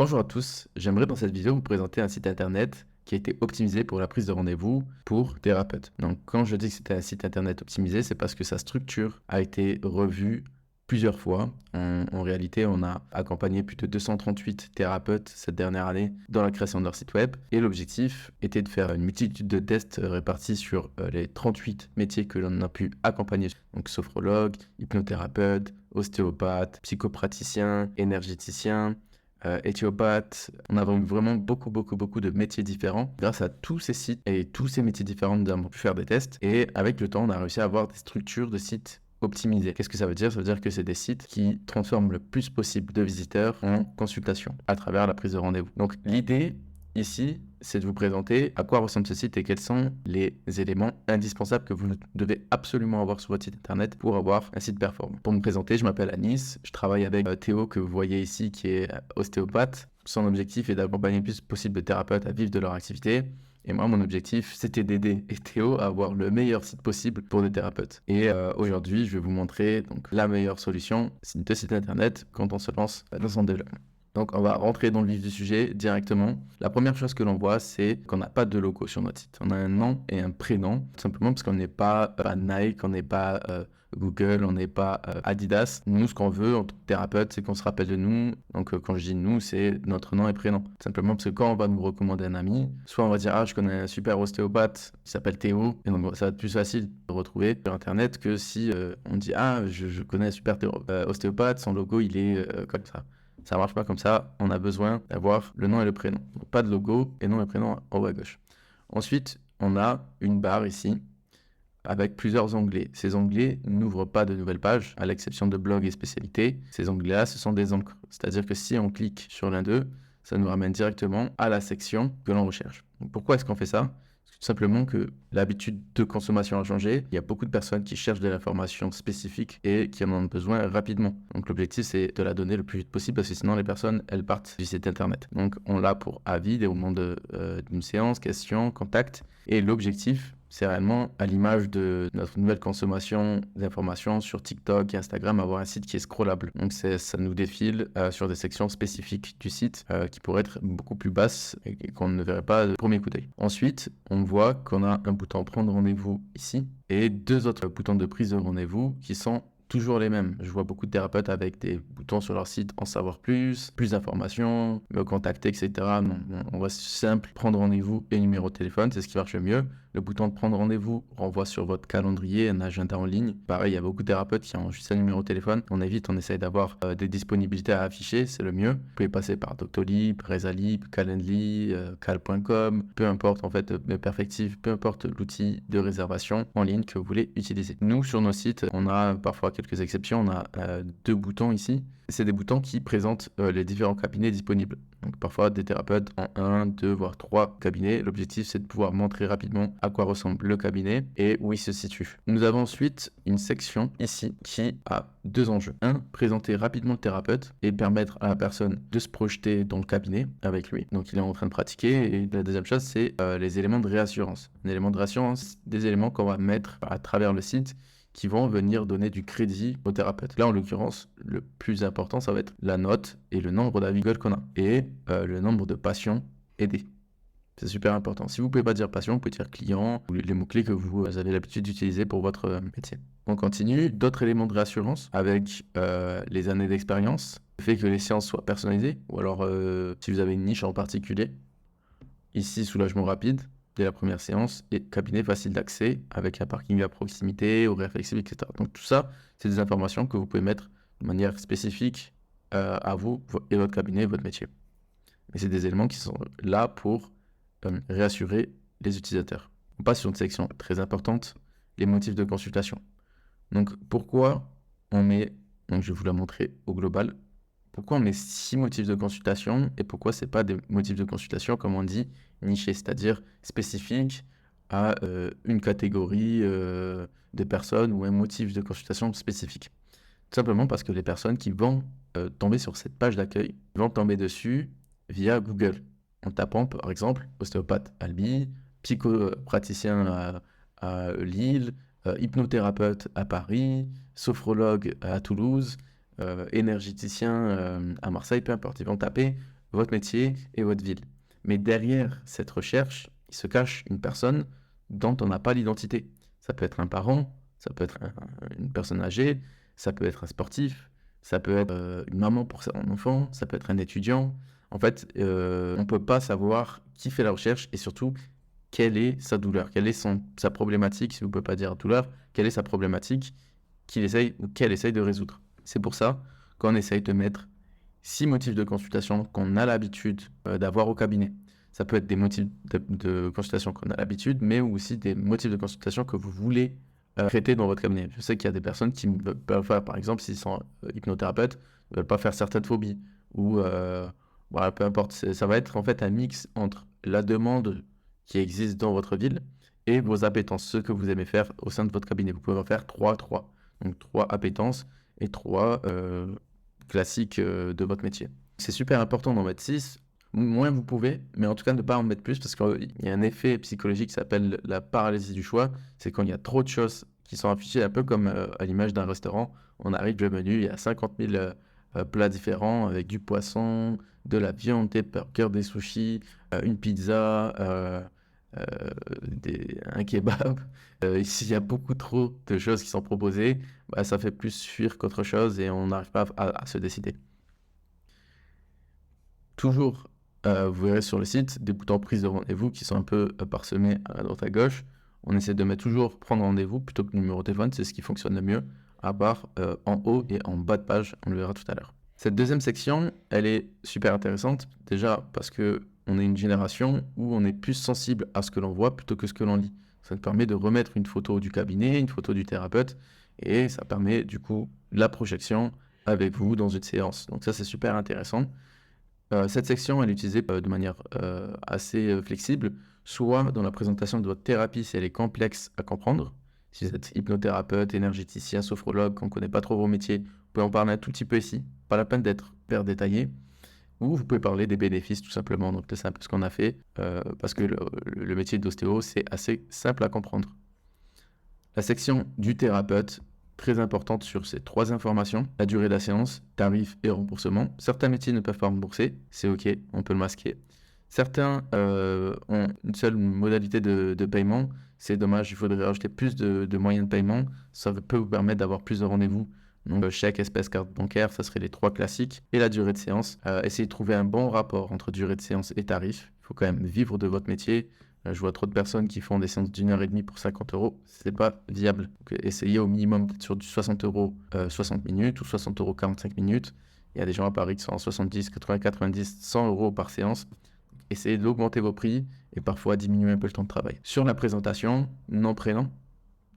Bonjour à tous, j'aimerais dans cette vidéo vous présenter un site internet qui a été optimisé pour la prise de rendez-vous pour thérapeutes. Donc quand je dis que c'était un site internet optimisé, c'est parce que sa structure a été revue plusieurs fois. En réalité, on a accompagné plus de 238 thérapeutes cette dernière année dans la création de leur site web et l'objectif était de faire une multitude de tests répartis sur les 38 métiers que l'on a pu accompagner. Donc sophrologue, hypnothérapeute, ostéopathe, psychopraticien, énergéticien, éthiopathe. On a vraiment beaucoup de métiers différents. Grâce à tous ces sites et tous ces métiers différents, nous avons pu faire des tests. Et avec le temps, on a réussi à avoir des structures de sites optimisés. Qu'est-ce que ça veut dire? Ça veut dire que c'est des sites qui transforment le plus possible de visiteurs en consultation à travers la prise de rendez-vous. Donc l'idée ici, c'est de vous présenter à quoi ressemble ce site et quels sont les éléments indispensables que vous devez absolument avoir sur votre site internet pour avoir un site performant. Pour me présenter, je m'appelle Anis, je travaille avec Théo que vous voyez ici qui est ostéopathe. Son objectif est d'accompagner le plus possible de thérapeutes à vivre de leur activité. Et moi, mon objectif, c'était d'aider Théo à avoir le meilleur site possible pour des thérapeutes. Et aujourd'hui, je vais vous montrer donc la meilleure solution de site internet quand on se lance dans son développement. Donc, on va rentrer dans le vif du sujet directement. La première chose que l'on voit, c'est qu'on n'a pas de logo sur notre site. On a un nom et un prénom, tout simplement parce qu'on n'est pas Nike, on n'est pas Google, on n'est pas Adidas. Nous, ce qu'on veut en tant que thérapeute, c'est qu'on se rappelle de nous. Donc, quand je dis nous, c'est notre nom et prénom. Tout simplement parce que quand on va nous recommander un ami, soit on va dire, ah, je connais un super ostéopathe qui s'appelle Théo, et donc ça va être plus facile de retrouver sur Internet que si on dit, ah, je connais un super ostéopathe, son logo, il est comme ça. Ça marche pas comme ça, on a besoin d'avoir le nom et le prénom. Donc, pas de logo et nom et prénom en haut à gauche. Ensuite, on a une barre ici avec plusieurs onglets. Ces onglets n'ouvrent pas de nouvelles pages, à l'exception de blog et spécialités. Ces onglets-là, ce sont des encres. C'est-à-dire que si on clique sur l'un d'eux, ça nous ramène directement à la section que l'on recherche. Donc, pourquoi est-ce qu'on fait ça? Tout simplement que l'habitude de consommation a changé. Il y a beaucoup de personnes qui cherchent de l'information spécifique et qui en ont besoin rapidement. Donc l'objectif, c'est de la donner le plus vite possible parce que sinon les personnes, elles partent du site internet. Donc on l'a pour avis, déroulement d'une séance, questions, contacts. Et l'objectif, c'est réellement à l'image de notre nouvelle consommation d'informations sur TikTok et Instagram, avoir un site qui est scrollable. Donc ça nous défile sur des sections spécifiques du site qui pourraient être beaucoup plus basses et qu'on ne verrait pas de premier coup d'œil. Ensuite, on voit qu'on a un bouton prendre rendez-vous ici et deux autres boutons de prise de rendez-vous qui sont toujours les mêmes. Je vois beaucoup de thérapeutes avec des boutons sur leur site en savoir plus d'informations, me contacter, etc. Non, on va simple prendre rendez-vous et numéro de téléphone, c'est ce qui marche le mieux. Le bouton de prendre rendez-vous renvoie sur votre calendrier, un agenda en ligne. Pareil, il y a beaucoup de thérapeutes qui ont juste un numéro de téléphone. On évite, on essaye d'avoir des disponibilités à afficher, c'est le mieux. Vous pouvez passer par Doctolib, Resalib, Calendly, cal.com, peu importe en fait, Perfective, peu importe l'outil de réservation en ligne que vous voulez utiliser. Nous, sur nos sites, on a parfois quelques exceptions. On a deux boutons ici. C'est des boutons qui présentent les différents cabinets disponibles. Donc parfois des thérapeutes en 1, 2, voire 3 cabinets. L'objectif, c'est de pouvoir montrer rapidement à quoi ressemble le cabinet et où il se situe. Nous avons ensuite une section ici qui a deux enjeux. Un, présenter rapidement le thérapeute et permettre à la personne de se projeter dans le cabinet avec lui. Donc il est en train de pratiquer. Et la deuxième chose, c'est les éléments de réassurance. Un élément de réassurance, des éléments qu'on va mettre à travers le site qui vont venir donner du crédit au thérapeute. Là, en l'occurrence, le plus important, ça va être la note et le nombre d'avis Google qu'on a et le nombre de patients aidés. C'est super important. Si vous ne pouvez pas dire patient, vous pouvez dire client ou les mots-clés que vous avez l'habitude d'utiliser pour votre métier. On continue. D'autres éléments de réassurance avec les années d'expérience, le fait que les séances soient personnalisées ou alors si vous avez une niche en particulier. Ici, soulagement rapide dès la première séance et cabinet facile d'accès avec un parking à proximité, horaire flexible, etc. Donc tout ça, c'est des informations que vous pouvez mettre de manière spécifique à vous et votre cabinet, votre métier. Et c'est des éléments qui sont là pour réassurer les utilisateurs. On passe sur une section très importante, les motifs de consultation. Donc pourquoi on met, donc je vais vous la montrer au global, pourquoi on met 6 motifs de consultation et pourquoi c'est pas des motifs de consultation, comme on dit, nichés, c'est-à-dire spécifiques à une catégorie de personnes ou un motif de consultation spécifique. Tout simplement parce que les personnes qui vont tomber sur cette page d'accueil vont tomber dessus via Google, en tapant par exemple ostéopathe Albi, psychopraticien à Lille, hypnothérapeute à Paris, sophrologue à Toulouse, énergéticien à Marseille, peu importe. Ils vont taper votre métier et votre ville. Mais derrière cette recherche, il se cache une personne dont on n'a pas l'identité. Ça peut être un parent, ça peut être une personne âgée, ça peut être un sportif, ça peut être une maman pour son enfant, ça peut être un étudiant. En fait, on ne peut pas savoir qui fait la recherche et surtout quelle est sa douleur, quelle est sa problématique, si vous ne pouvez pas dire douleur, quelle est sa problématique qu'elle essaye de résoudre. C'est pour ça qu'on essaye de mettre 6 motifs de consultation qu'on a l'habitude d'avoir au cabinet. Ça peut être des motifs de consultation qu'on a l'habitude, mais aussi des motifs de consultation que vous voulez traiter dans votre cabinet. Je sais qu'il y a des personnes qui ne veulent pas faire, par exemple, s'ils sont hypnothérapeutes, ne veulent pas faire certaines phobies, ou voilà, peu importe. Ça va être en fait un mix entre la demande qui existe dans votre ville et vos appétences, ce que vous aimez faire au sein de votre cabinet. Vous pouvez en faire 3. Donc 3 appétences et 3 classiques de votre métier. C'est super important d'en mettre 6, moins vous pouvez, mais en tout cas ne pas en mettre plus parce qu'il y a un effet psychologique qui s'appelle la paralysie du choix. C'est quand il y a trop de choses qui sont affichées, un peu comme à l'image d'un restaurant. On arrive le menu, il y a 50 000 plats différents avec du poisson, de la viande, des burgers, des sushis, une pizza, un kebab. Ici, il y a beaucoup trop de choses qui sont proposées. Ça fait plus fuir qu'autre chose et on n'arrive pas à se décider. Toujours, vous verrez sur le site des boutons prise de rendez-vous qui sont un peu parsemés à droite à gauche. On essaie de mettre toujours prendre rendez-vous plutôt que le numéro de téléphone, c'est ce qui fonctionne le mieux, à part en haut et en bas de page, on le verra tout à l'heure. Cette deuxième section, elle est super intéressante, déjà parce qu'on est une génération où on est plus sensible à ce que l'on voit plutôt que ce que l'on lit. Ça nous permet de remettre une photo du cabinet, une photo du thérapeute, et ça permet du coup la projection avec vous dans une séance. Donc ça, c'est super intéressant. Cette section, elle est utilisée de manière assez flexible, soit dans la présentation de votre thérapie si elle est complexe à comprendre. Si vous êtes hypnothérapeute, énergéticien, sophrologue, qu'on ne connaît pas trop vos métiers, vous pouvez en parler un tout petit peu ici, pas la peine d'être hyper détaillé. Ou vous pouvez parler des bénéfices tout simplement, donc c'est un peu ce qu'on a fait, parce que le métier d'ostéo, c'est assez simple à comprendre. La section du thérapeute, très importante sur ces 3 informations, la durée de la séance, tarif et remboursement. Certains métiers ne peuvent pas rembourser, c'est ok, on peut le masquer. Certains ont une seule modalité de paiement, c'est dommage, il faudrait rajouter plus de moyens de paiement, ça peut vous permettre d'avoir plus de rendez-vous. Donc chèque, espèce, carte bancaire, ça serait les 3 classiques. Et la durée de séance, essayez de trouver un bon rapport entre durée de séance et tarif. Il faut quand même vivre de votre métier. Je vois trop de personnes qui font des séances d'1h30 pour 50 €. C'est pas viable. Donc, essayez au minimum d'être sur du 60 € 60 minutes ou 60 € 45 minutes. Il y a des gens à Paris qui sont en 70, 80, 90, 100 € par séance. Essayez d'augmenter vos prix et parfois diminuer un peu le temps de travail. Sur la présentation, nom, prénom,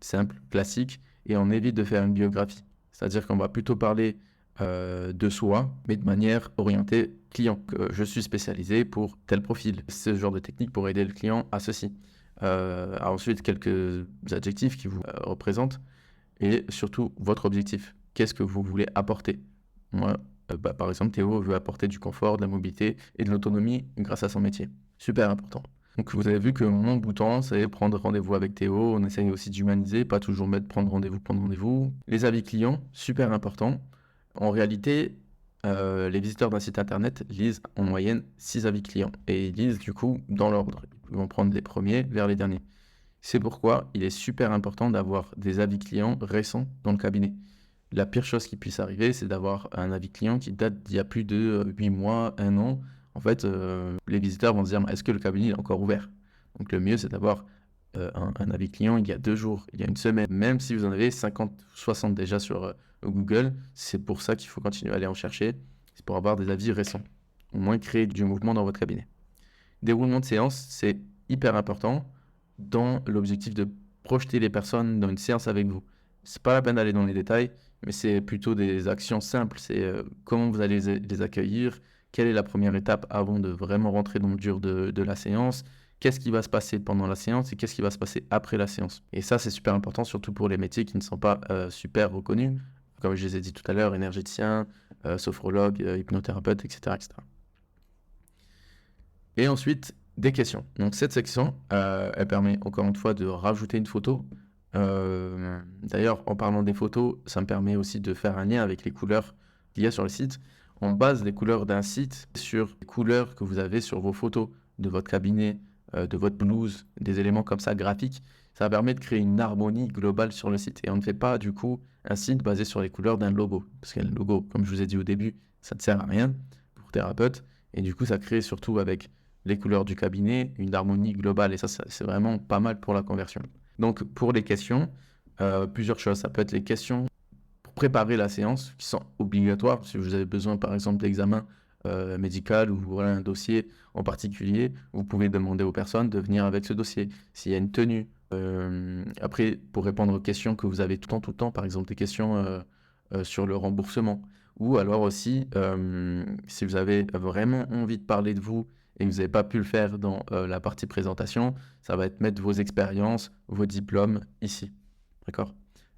simple, classique, et on évite de faire une biographie. C'est-à-dire qu'on va plutôt parler de soi, mais de manière orientée client. Je suis spécialisé pour tel profil. Ce genre de technique pour aider le client à ceci. Ensuite, quelques adjectifs qui vous représentent et surtout votre objectif. Qu'est-ce que vous voulez apporter? Moi, par exemple, Théo veut apporter du confort, de la mobilité et de l'autonomie grâce à son métier. Super important. Donc vous avez vu que mon bouton, c'est prendre rendez-vous avec Théo. On essaye aussi d'humaniser, pas toujours mettre prendre rendez-vous. Les avis clients, super important. En réalité, les visiteurs d'un site internet lisent en moyenne 6 avis clients. Et ils lisent du coup dans l'ordre. Ils vont prendre les premiers vers les derniers. C'est pourquoi il est super important d'avoir des avis clients récents dans le cabinet. La pire chose qui puisse arriver, c'est d'avoir un avis client qui date d'il y a plus de 8 mois, 1 an. En fait, les visiteurs vont se dire, est-ce que le cabinet est encore ouvert? Donc le mieux, c'est d'avoir un avis client il y a 2 jours, il y a une semaine. Même si vous en avez 50, 60 déjà sur Google, c'est pour ça qu'il faut continuer à aller en chercher. C'est pour avoir des avis récents. Au moins créer du mouvement dans votre cabinet. Déroulement de séance, c'est hyper important dans l'objectif de projeter les personnes dans une séance avec vous. C'est pas la peine d'aller dans les détails, mais c'est plutôt des actions simples. C'est comment vous allez les accueillir, quelle est la première étape avant de vraiment rentrer dans le dur de la séance, qu'est-ce qui va se passer pendant la séance et qu'est-ce qui va se passer après la séance. Et ça, c'est super important, surtout pour les métiers qui ne sont pas super reconnus, comme je les ai dit tout à l'heure, énergéticien, sophrologue, hypnothérapeute, etc., etc. Et ensuite, des questions. Donc cette section, elle permet encore une fois de rajouter une photo. D'ailleurs, en parlant des photos, ça me permet aussi de faire un lien avec les couleurs qu'il y a sur le site. on base les couleurs d'un site sur les couleurs que vous avez sur vos photos de votre cabinet, de votre blouse, des éléments comme ça graphiques. Ça permet de créer une harmonie globale sur le site. Et on ne fait pas du coup un site basé sur les couleurs d'un logo. Parce qu'un logo, comme je vous ai dit au début, ça ne sert à rien pour thérapeute. Et du coup, ça crée surtout avec les couleurs du cabinet une harmonie globale. Et ça c'est vraiment pas mal pour la conversion. Donc pour les questions, plusieurs choses. Ça peut être les questions pour préparer la séance qui sont obligatoires. Si vous avez besoin par exemple d'examen médical ou voilà, un dossier en particulier, vous pouvez demander aux personnes de venir avec ce dossier. S'il y a une tenue, après pour répondre aux questions que vous avez tout le temps, par exemple des questions sur le remboursement. Ou alors aussi, si vous avez vraiment envie de parler de vous et que vous n'avez pas pu le faire dans la partie présentation, ça va être mettre vos expériences, vos diplômes ici. D'accord?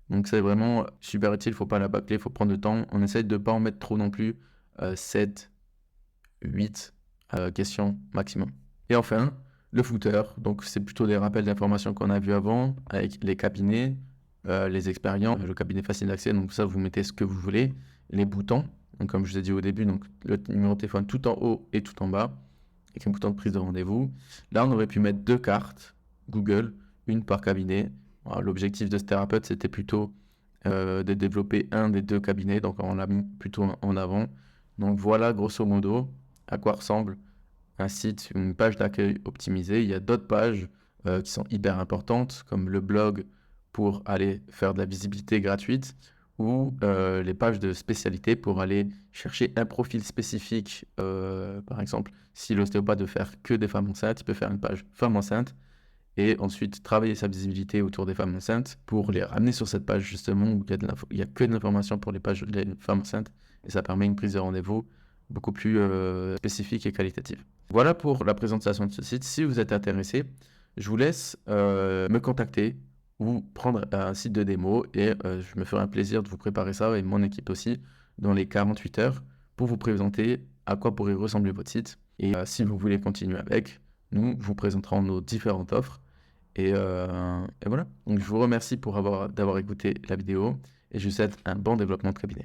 Donc c'est vraiment super utile, il ne faut pas la bâcler, il faut prendre le temps. On essaie de ne pas en mettre trop non plus, 7, 8 questions maximum. Et enfin, le footer, donc c'est plutôt des rappels d'informations qu'on a vu avant, avec les cabinets, les expériences, le cabinet facile d'accès, donc ça vous mettez ce que vous voulez, les boutons, donc comme je vous ai dit au début, donc le numéro de téléphone tout en haut et tout en bas, avec un bouton de prise de rendez-vous. Là on aurait pu mettre 2 cartes Google, une par cabinet. Alors, l'objectif de ce thérapeute c'était plutôt de développer un des 2 cabinets, donc on l'a mis plutôt en avant. Donc voilà grosso modo à quoi ressemble un site, une page d'accueil optimisée. Il y a d'autres pages qui sont hyper importantes, comme le blog pour aller faire de la visibilité gratuite, ou les pages de spécialité pour aller chercher un profil spécifique. Par exemple, si l'ostéopathe veut faire que des femmes enceintes, il peut faire une page femmes enceintes, et ensuite travailler sa visibilité autour des femmes enceintes pour les ramener sur cette page justement où il y a que de l'information pour les femmes enceintes, et ça permet une prise de rendez-vous beaucoup plus spécifique et qualitative. Voilà pour la présentation de ce site. Si vous êtes intéressé, je vous laisse me contacter ou prendre un site de démo et je me ferai un plaisir de vous préparer ça et mon équipe aussi dans les 48 heures pour vous présenter à quoi pourrait ressembler votre site. Et si vous voulez continuer avec, nous vous présenterons nos différentes offres. Et voilà. Donc je vous remercie d'avoir écouté la vidéo et je vous souhaite un bon développement de cabinet.